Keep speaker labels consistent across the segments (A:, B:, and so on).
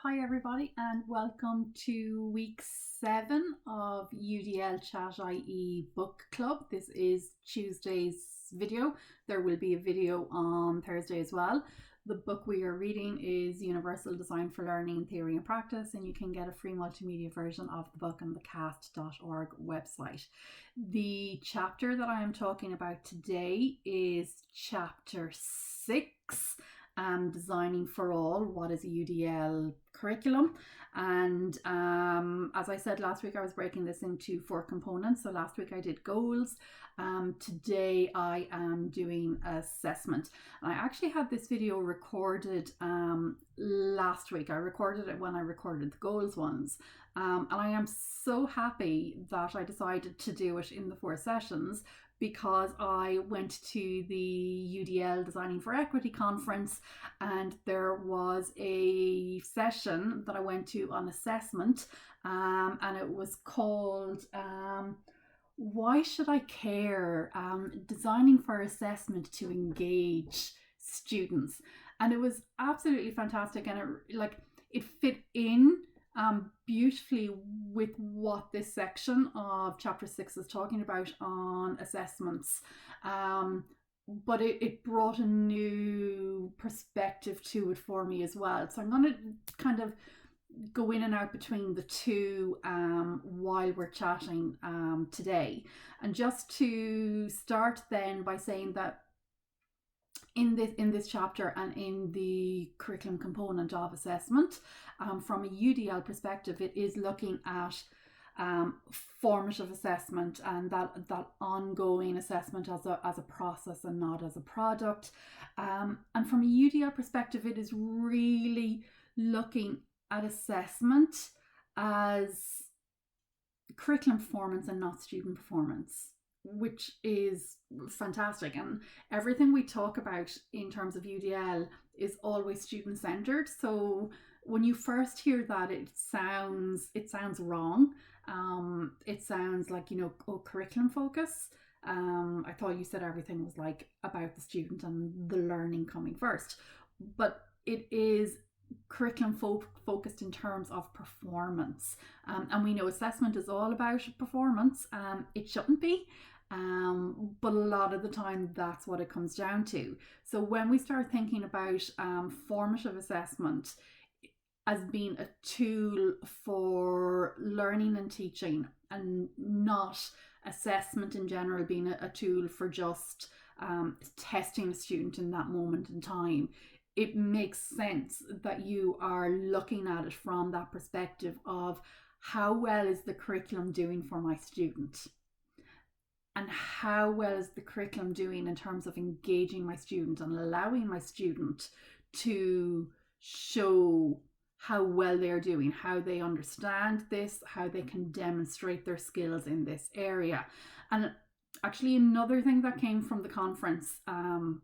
A: Hi everybody, and welcome to week 7 of UDL Chat, i.e. Book Club. This is Tuesday's video. There will be a video on Thursday as well. The book we are reading is Universal Design for Learning, Theory and Practice, and you can get a free multimedia version of the book on the cast.org website. The chapter that I am talking about today is chapter 6. Designing for All, what is a UDL curriculum. And as I said last week, I was breaking this into 4 components. So last week I did goals. Today I am doing assessment. And I actually had this video recorded last week. I recorded it when I recorded the goals ones. And I am so happy that I decided to do it in the 4 sessions, because I went to the UDL Designing for Equity conference, and there was a session that I went to on assessment, and it was called Why Should I Care? Designing for Assessment to Engage Students. And it was absolutely fantastic, and it fit in beautifully with what this section of chapter 6 is talking about on assessments, but it brought a new perspective to it for me as well. So I'm going to kind of go in and out between the two while we're chatting today. And just to start then by saying that in this chapter and in the curriculum component of assessment, from a UDL perspective, it is looking at formative assessment and that ongoing assessment as a process and not as a product. And from a UDL perspective, it is really looking at assessment as curriculum performance and not student performance, which is fantastic. And everything we talk about in terms of UDL is always student centered. So when you first hear that, it sounds wrong. It sounds like, curriculum focus. I thought you said everything was like about the student and the learning coming first, but it is curriculum focused in terms of performance. And we know assessment is all about performance. It shouldn't be. But a lot of the time that's what it comes down to. So when we start thinking about formative assessment as being a tool for learning and teaching, and not assessment in general being a tool for just testing a student in that moment in time, it makes sense that you are looking at it from that perspective of how well is the curriculum doing for my student, and how well is the curriculum doing in terms of engaging my student and allowing my student to show how well they're doing, how they understand this, how they can demonstrate their skills in this area. And actually another thing that came from the conference, I'm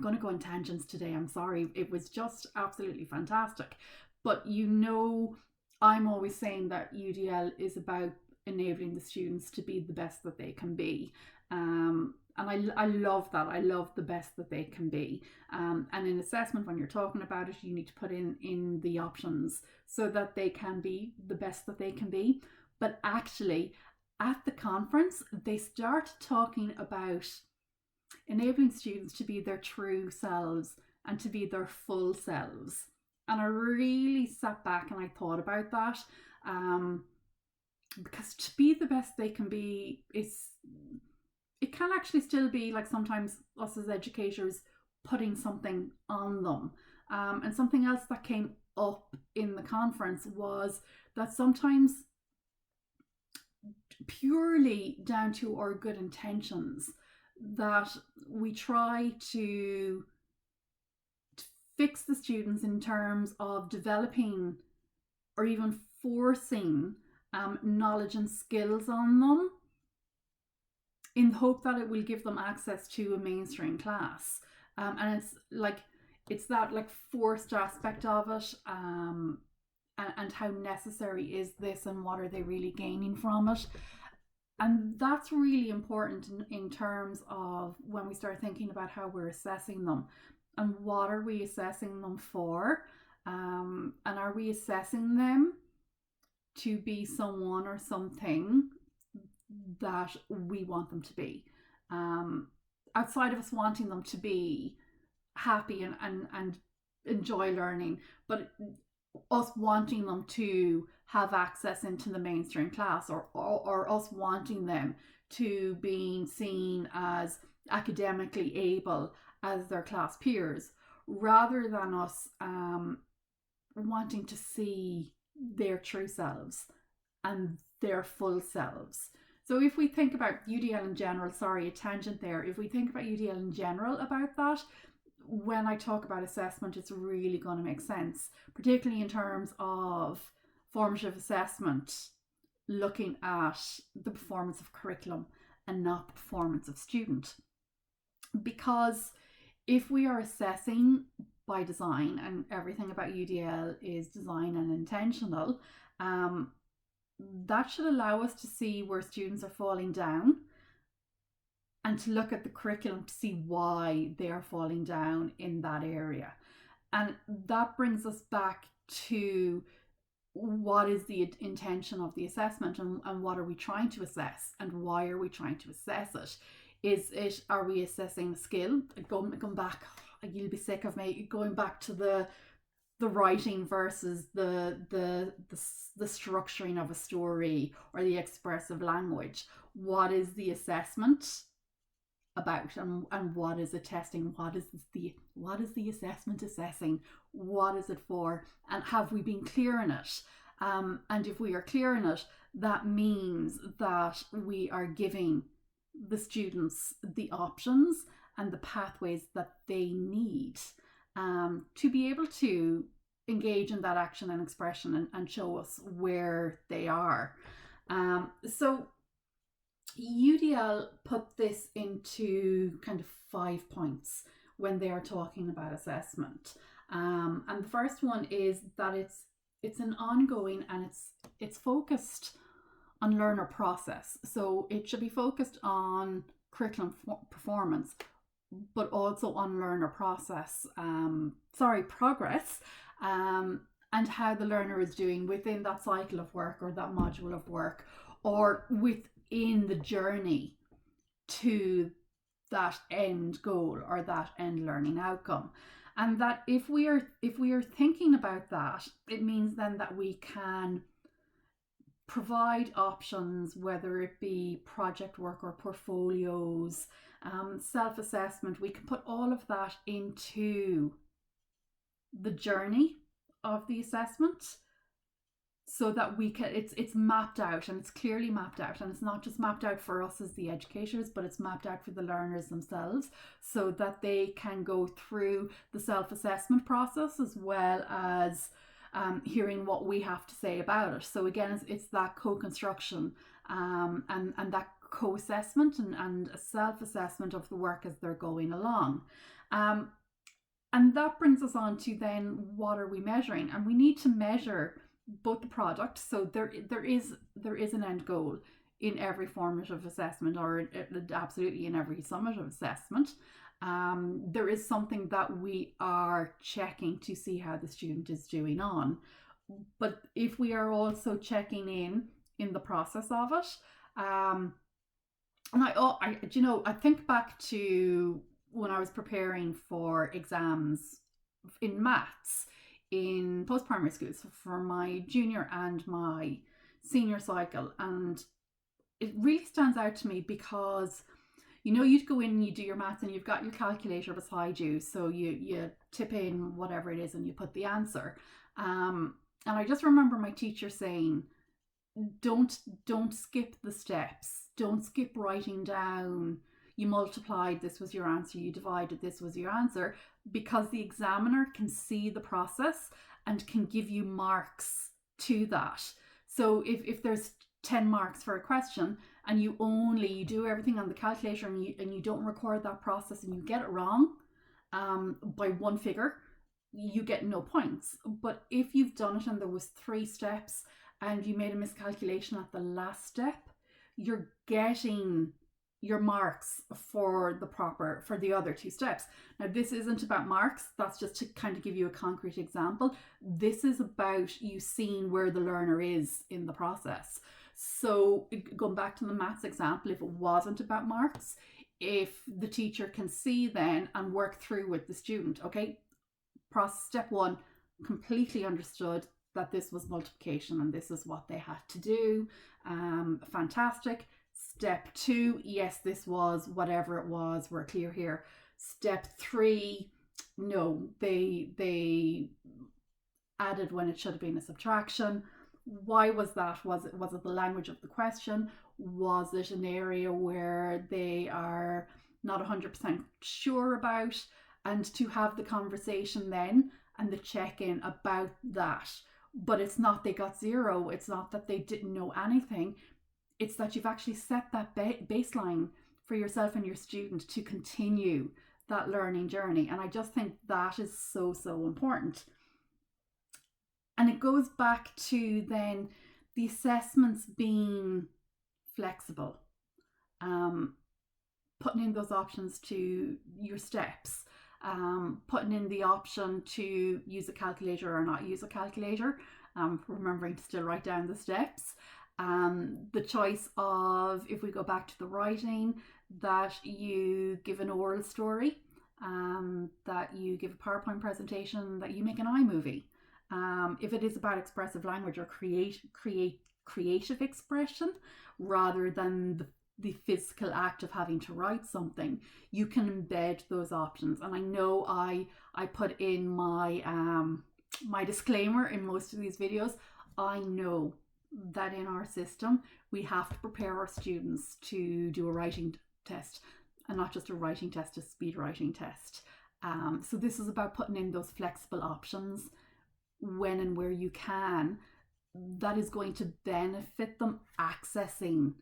A: going to go on tangents today, I'm sorry, it was just absolutely fantastic. But I'm always saying that UDL is about enabling the students to be the best that they can be. And I love that. I love the best that they can be. And in assessment, when you're talking about it, you need to put in the options so that they can be the best that they can be. But actually, at the conference, they start talking about enabling students to be their true selves and to be their full selves. And I really sat back and I thought about that. Because to be the best they can be it can actually still be like sometimes us as educators putting something on them. And something else that came up in the conference was that sometimes, purely down to our good intentions, that we try to fix the students in terms of developing or even forcing knowledge and skills on them in the hope that it will give them access to a mainstream class. And it's that forced aspect of it, and how necessary is this and what are they really gaining from it. And that's really important in terms of when we start thinking about how we're assessing them and what are we assessing them for. And are we assessing them to be someone or something that we want them to be? Outside of us wanting them to be happy and enjoy learning, but us wanting them to have access into the mainstream class, or us wanting them to being seen as academically able as their class peers, rather than us wanting to see their true selves and their full selves. So if we think about UDL in general, sorry, a tangent there, if we think about UDL in general about that, when I talk about assessment, it's really going to make sense, particularly in terms of formative assessment, looking at the performance of curriculum and not the performance of student. Because if we are assessing by design, and everything about UDL is design and intentional, that should allow us to see where students are falling down and to look at the curriculum to see why they are falling down in that area. And that brings us back to what is the intention of the assessment, and what are we trying to assess, and why are we trying to assess it? Are we assessing skill? Going back, you'll be sick of me going back to the writing versus the structuring of a story or the expressive language. What is the assessment about, and what is it testing? What is the assessment assessing? What is it for? And have we been clear in it? And if we are clear in it, that means that we are giving the students the options and the pathways that they need to be able to engage in that action and expression, and show us where they are. So UDL put this into kind of 5 points when they are talking about assessment. And the first one is that it's an ongoing, and it's focused on learner process. So it should be focused on curriculum performance, but also on learner progress, and how the learner is doing within that cycle of work, or that module of work, or within the journey to that end goal or that end learning outcome. And that if we are thinking about that, it means then that we can provide options, whether it be project work or portfolios, self-assessment. We can put all of that into the journey of the assessment, so that we can, it's mapped out, and it's clearly mapped out, and it's not just mapped out for us as the educators, but it's mapped out for the learners themselves, so that they can go through the self-assessment process, as well as hearing what we have to say about it. So again, it's that co-construction, and that co-assessment, and a self-assessment of the work as they're going along. And that brings us on to then, what are we measuring? And we need to measure both the product. So there is an end goal in every formative assessment, or absolutely in every summative assessment. There is something that we are checking to see how the student is doing on. But if we are also checking in the process of it, and I think back to when I was preparing for exams in maths in post-primary schools for my junior and my senior cycle, and it really stands out to me because you'd go in and you do your maths, and you've got your calculator beside you, so you tip in whatever it is and you put the answer, and I just remember my teacher saying, don't skip the steps, don't skip writing down, you multiplied, this was your answer, you divided, this was your answer, because the examiner can see the process and can give you marks to that. So if there's 10 marks for a question, and you do everything on the calculator, and you don't record that process, and you get it wrong by one figure, you get no points. But if you've done it and there was 3 steps and you made a miscalculation at the last step, you're getting your marks for the other two steps. Now, this isn't about marks. That's just to kind of give you a concrete example. This is about you seeing where the learner is in the process. So going back to the maths example, if it wasn't about marks, if the teacher can see then and work through with the student, okay, process step one, completely understood that this was multiplication and this is what they had to do. Fantastic. Step two, yes, this was whatever it was, we're clear here. Step three, no, they added when it should have been a subtraction. Why was that? Was it the language of the question? Was it an area where they are not 100% sure about? And to have the conversation then and the check-in about that. But it's not they got zero. It's not that they didn't know anything. It's that you've actually set that baseline for yourself and your student to continue that learning journey. And I just think that is so, so important. And it goes back to then the assessments being flexible, putting in those options to your steps, putting in the option to use a calculator or not use a calculator, remembering to still write down the steps. The choice of, if we go back to the writing, that you give an oral story, that you give a PowerPoint presentation, that you make an iMovie. If it is about expressive language or creative expression, rather than the physical act of having to write something, you can embed those options. And I know I put in my my disclaimer in most of these videos. I know that in our system we have to prepare our students to do a writing test, and not just a writing test, a speed writing test. So this is about putting in those flexible options when and where you can, that is going to benefit them accessing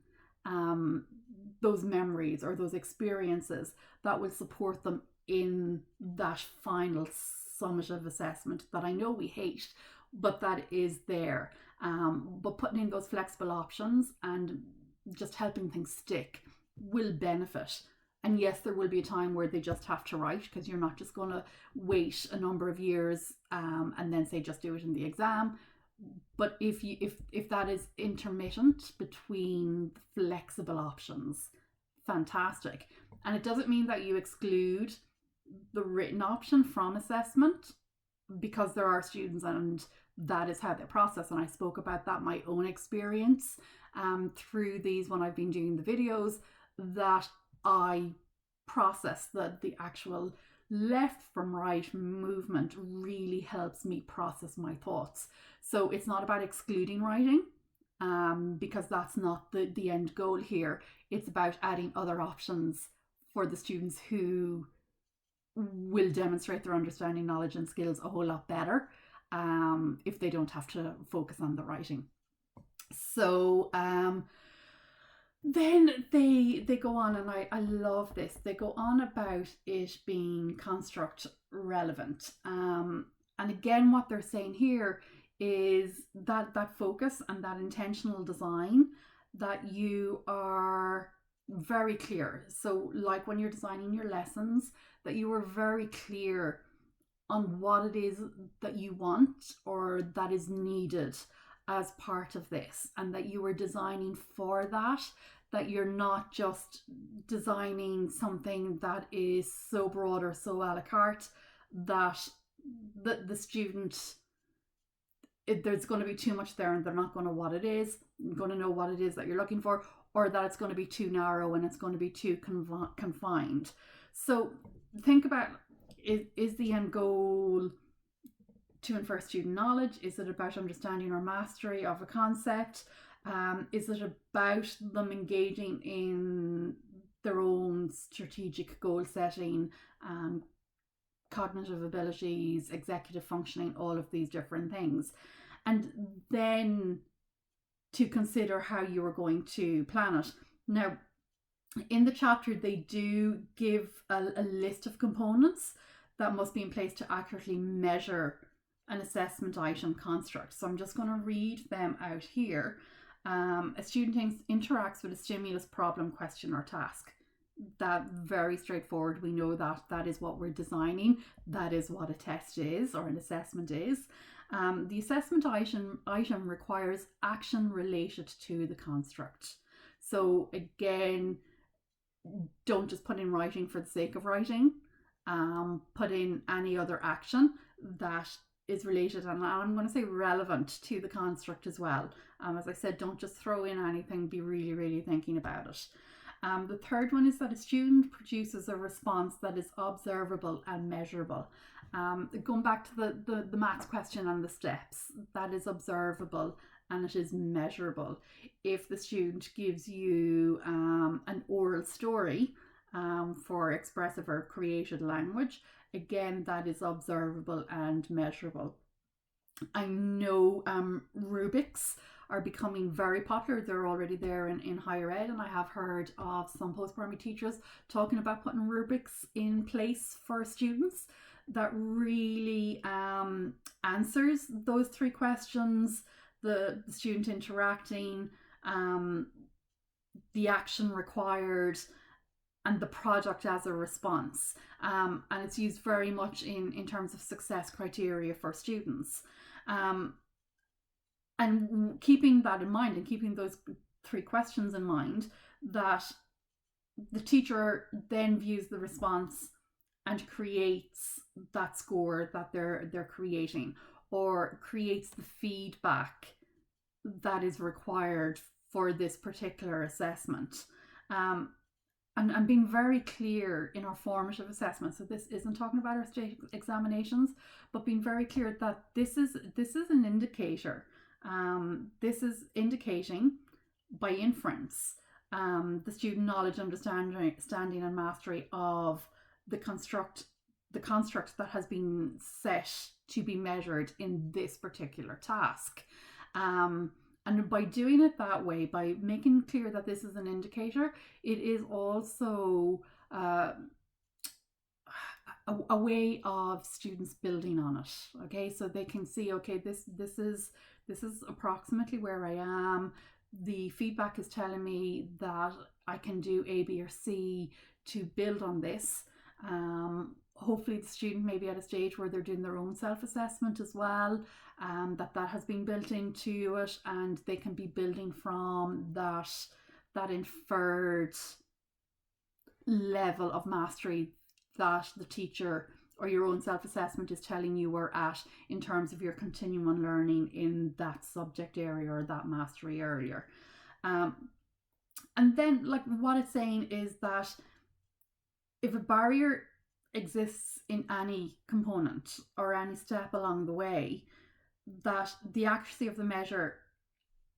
A: those memories or those experiences that will support them in that final summative assessment that I know we hate, but that is there. But putting in those flexible options and just helping things stick will benefit. And yes, there will be a time where they just have to write, because you're not just going to wait a number of years and then say just do it in the exam. But if that is intermittent between flexible options, fantastic. And it doesn't mean that you exclude the written option from assessment, because there are students and that is how they process. And I spoke about that, my own experience through these when I've been doing the videos, that I process that the actual left from right movement really helps me process my thoughts. So it's not about excluding writing, because that's not the end goal here. It's about adding other options for the students who will demonstrate their understanding, knowledge and skills a whole lot better if they don't have to focus on the writing. So then they go on, and I love this. They go on about it being construct relevant. And again, what they're saying here is that focus and that intentional design, that you are very clear. So like when you're designing your lessons, that you are very clear on what it is that you want or that is needed as part of this, and that you are designing for that you're not just designing something that is so broad or so a la carte that the student, there's going to be too much there and they're not going to know what it is that you're looking for, or that it's going to be too narrow and it's going to be too confined. So think about, is the end goal to infer student knowledge? Is it about understanding or mastery of a concept? Is it about them engaging in their own strategic goal setting, cognitive abilities, executive functioning, all of these different things? And then to consider how you are going to plan it. Now, in the chapter, they do give a list of components that must be in place to accurately measure an assessment item construct. So I'm just going to read them out here. A student interacts with a stimulus, problem, question, or task. That very straightforward. We know that that is what we're designing. That is what a test is or an assessment is. The assessment item requires action related to the construct. So again, don't just put in writing for the sake of writing. Put in any other action that is related, and I'm going to say relevant to the construct as well. As I said, don't just throw in anything, be really, really thinking about it. The third one is that a student produces a response that is observable and measurable. Going back to the maths question and the steps, that is observable and it is measurable. If the student gives you an oral story for expressive or created language, again, that is observable and measurable. I know rubrics are becoming very popular. They're already there in higher ed, and I have heard of some post-primary teachers talking about putting rubrics in place for students that really answers those three questions: the student interacting, the action required, and the product as a response. And it's used very much in terms of success criteria for students. And keeping that in mind and keeping those three questions in mind, that the teacher then views the response and creates that score that they're creating, or creates the feedback that is required for this particular assessment. And being very clear in our formative assessment. So this isn't talking about our state examinations, but being very clear that this is an indicator. This is indicating by inference the student knowledge, understanding and mastery of the construct that has been set to be measured in this particular task. And by doing it that way, by making clear that this is an indicator, it is also a way of students building on it. Okay, so they can see, okay, this is approximately where I am. The feedback is telling me that I can do A, B, or C to build on this. Hopefully the student may be at a stage where they're doing their own self-assessment as well, that has been built into it, and they can be building from that inferred level of mastery that the teacher or your own self-assessment is telling you we're at in terms of your continuum on learning in that subject area or that mastery area. And then, like, what it's saying is that if a barrier exists in any component or any step along the way, that the accuracy of the measure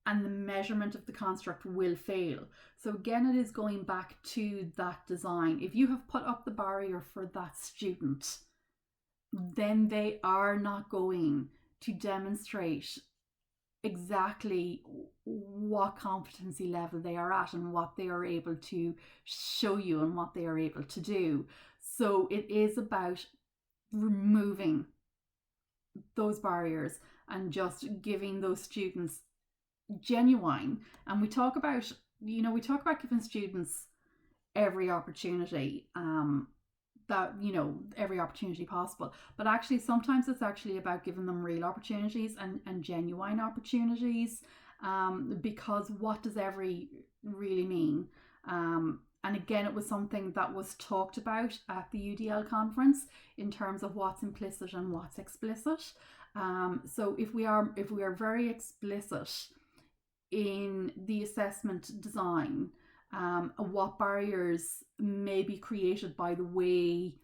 A: and the measurement of the construct will fail. So again, it is going back to that design. If you have put up the barrier for that student, then they are not going to demonstrate exactly what competency level they are at and what they are able to show you and what they are able to do. So it is about removing those barriers and just giving those students genuine. And we talk about giving students every opportunity, every opportunity possible. But actually, sometimes it's actually about giving them real opportunities and genuine opportunities, because what does every really mean? And again, it was something that was talked about at the UDL conference in terms of what's implicit and what's explicit. So if we are very explicit in the assessment design, what barriers may be created by the way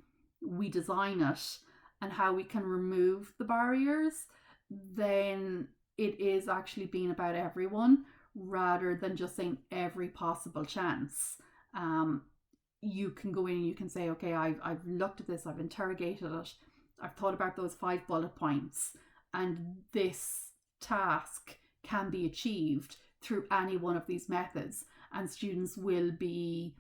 A: we design it and how we can remove the barriers, then it is actually being about everyone rather than just saying every possible chance. You can go in and you can say, okay, I've looked at this, I've interrogated it, I've thought about those 5 bullet points, and this task can be achieved through any one of these methods, and students will be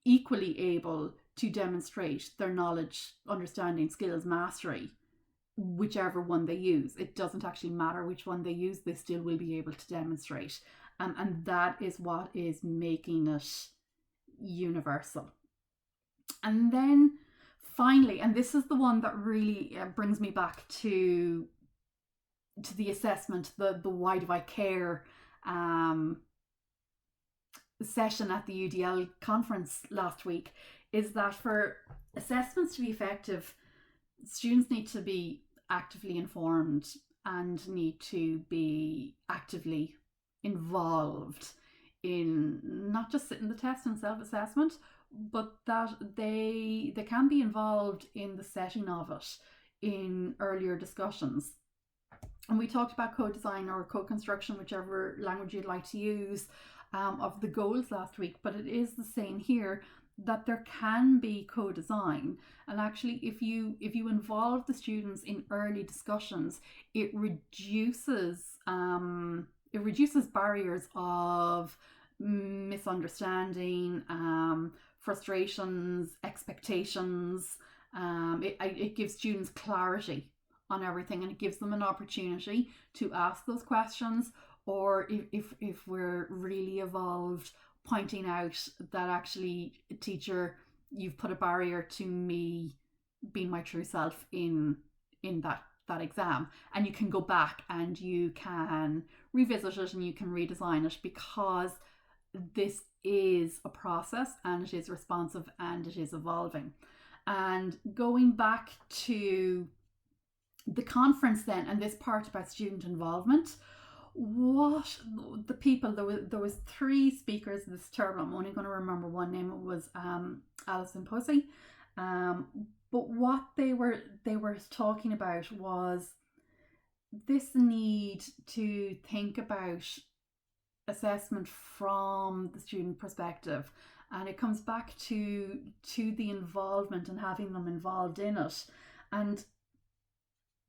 A: equally able to demonstrate their knowledge, understanding, skills, mastery, whichever one they use. It doesn't actually matter which one they use, they still will be able to demonstrate. And that is what is making it universal. And then finally, and this is the one that really brings me back to the assessment, the why do I care session at the UDL conference last week, is that for assessments to be effective, students need to be actively informed and need to be actively involved in not just sitting the test and self-assessment, but that they can be involved in the setting of it in earlier discussions. And we talked about co-design or co-construction, whichever language you'd like to use, of the goals last week, but it is the same here, that there can be co-design. And actually, if you involve the students in early discussions, it reduces barriers of misunderstanding, frustrations, expectations. It gives students clarity on everything, and it gives them an opportunity to ask those questions, or if we're really evolved, pointing out that actually, teacher, you've put a barrier to me being my true self in that exam, and you can go back and you can revisit it and you can redesign it, because this is a process and it is responsive and it is evolving. And going back to the conference then, and this part about student involvement, what the people, there was 3 speakers this term. I'm only going to remember one name. It was Alison Pussy. But what they were talking about was this need to think about assessment from the student perspective, and it comes back to the involvement and having them involved in it, and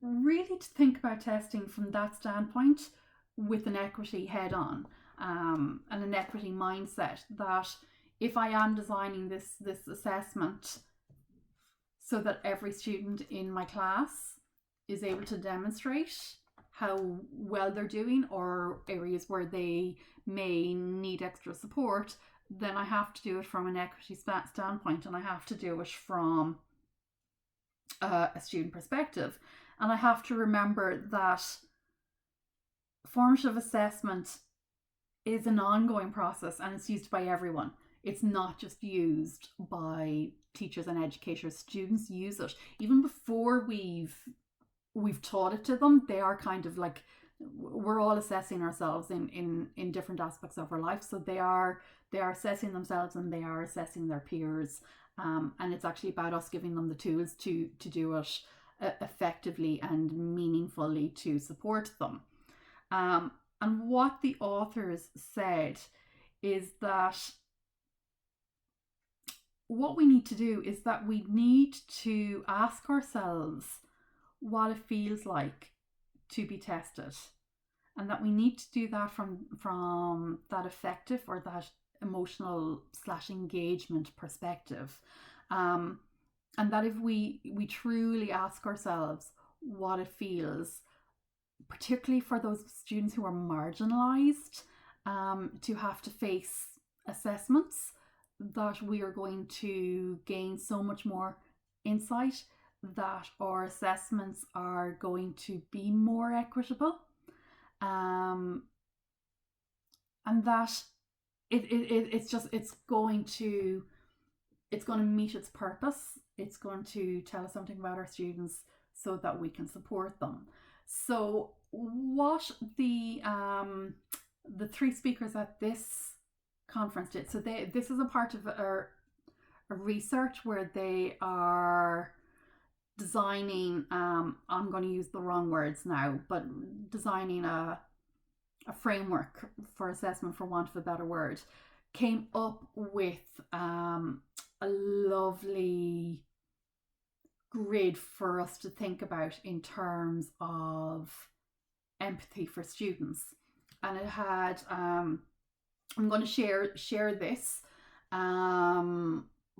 A: really to think about testing from that standpoint with an equity head on, and an equity mindset, that if I am designing this assessment so that every student in my class is able to demonstrate how well they're doing, or areas where they may need extra support, then I have to do it from an equity standpoint, and I have to do it from a student perspective. And I have to remember that formative assessment is an ongoing process, and it's used by everyone. It's not just used by teachers and educators. Students use it even before we've taught it to them. They are kind of like, we're all assessing ourselves in different aspects of our life. So they are assessing themselves, and they are assessing their peers. And it's actually about us giving them the tools to do it effectively and meaningfully to support them. And what the authors said is that what we need to do is that we need to ask ourselves what it feels like to be tested, and that we need to do that from that affective or that emotional / engagement perspective, and that if we truly ask ourselves what it feels, particularly for those students who are marginalized, to have to face assessments, that we are going to gain so much more insight, that our assessments are going to be more equitable, and that it's going to meet its purpose. It's going to tell us something about our students so that we can support them. So what the 3 speakers at this conference did, so this is a part of a research where they are designing, I'm going to use the wrong words now, but designing a framework for assessment, for want of a better word, came up with a lovely grid for us to think about in terms of empathy for students. And it had, I'm going to share this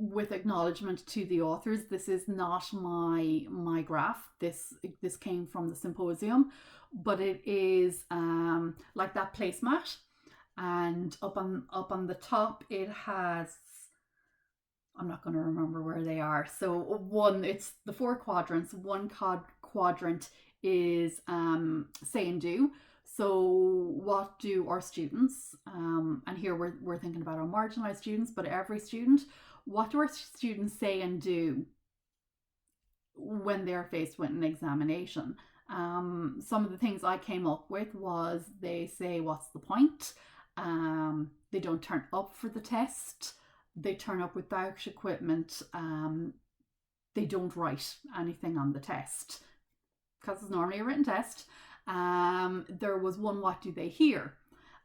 A: with acknowledgement to the authors. This is not my graph. This came from the symposium, but it is like that placemat. and up on the top it has, I'm not going to remember where they are. So it's the 4 quadrants. One quadrant is say and do. So what do our students, and here we're thinking about our marginalized students, but every student, what do our students say and do when they're faced with an examination? Some of the things I came up with was they say, what's the point? They don't turn up for the test. They turn up without equipment. They don't write anything on the test because it's normally a written test. There was one, what do they hear?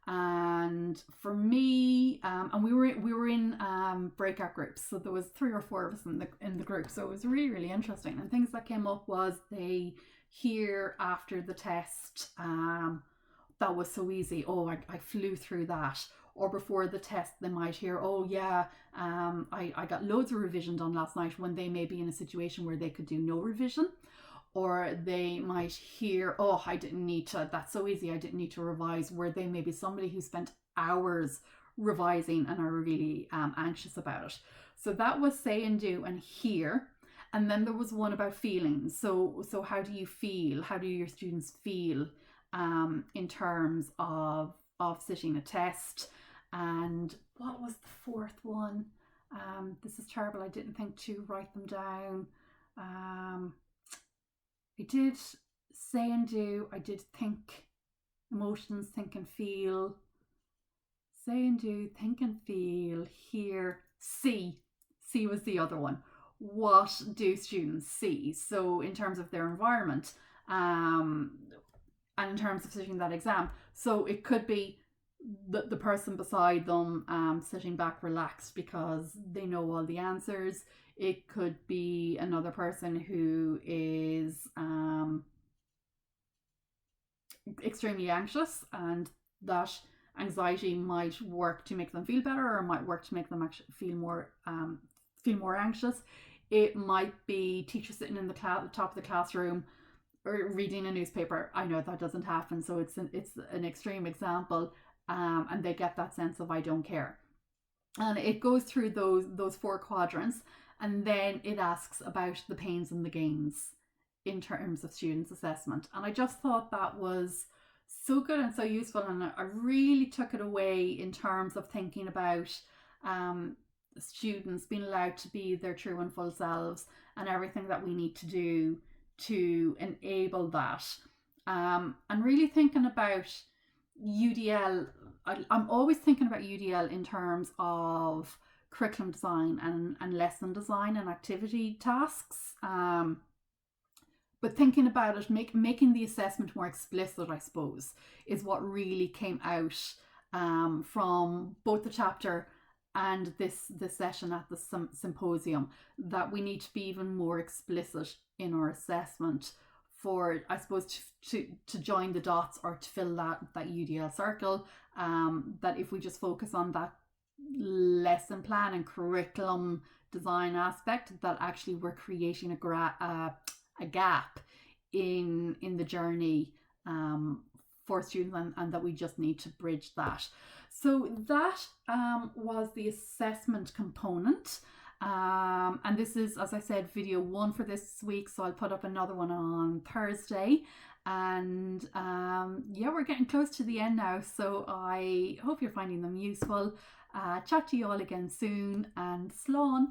A: And for me, and we were in breakout groups, so there was 3 or 4 of us in the group, so it was really, really interesting. And things that came up was they hear after the test, that was so easy, oh, I flew through that. Or before the test they might hear, oh yeah, I got loads of revision done last night, when they may be in a situation where they could do no revision. Or they might hear, oh, I didn't need to, that's so easy, I didn't need to revise, where they may be somebody who spent hours revising and are really anxious about it. So that was say and do and hear. And then there was one about feelings. So how do you feel? How do your students feel in terms of sitting a test? And what was the 4th one? This is terrible, I didn't think to write them down. I did say and do, I did think, emotions, think and feel. Say and do, think and feel, hear, see. See was the other one. What do students see? So in terms of their environment, and in terms of sitting that exam. So it could be the person beside them sitting back relaxed because they know all the answers. It could be another person who is extremely anxious, and that anxiety might work to make them feel better, or might work to make them actually feel more anxious. It might be teachers sitting in the top of the classroom or reading a newspaper. I know that doesn't happen, so it's an extreme example, and they get that sense of I don't care. And it goes through those 4 quadrants, and then it asks about the pains and the gains in terms of students' assessment. And I just thought that was so good and so useful, and I really took it away in terms of thinking about students being allowed to be their true and full selves, and everything that we need to do to enable that. And really thinking about UDL, I'm always thinking about UDL in terms of curriculum design and lesson design and activity tasks. But thinking about it, making the assessment more explicit, I suppose, is what really came out from both the chapter and this session at the symposium, that we need to be even more explicit in our assessment for, I suppose, to join the dots or to fill that UDL circle. That if we just focus on that lesson plan and curriculum design aspect, that actually we're creating a gap in the journey for students, and that we just need to bridge that. So that was the assessment component. And this is, as I said, video 1 for this week, so I'll put up another one on Thursday. And yeah, we're getting close to the end now, so I hope you're finding them useful. Chat to you all again soon, and slán.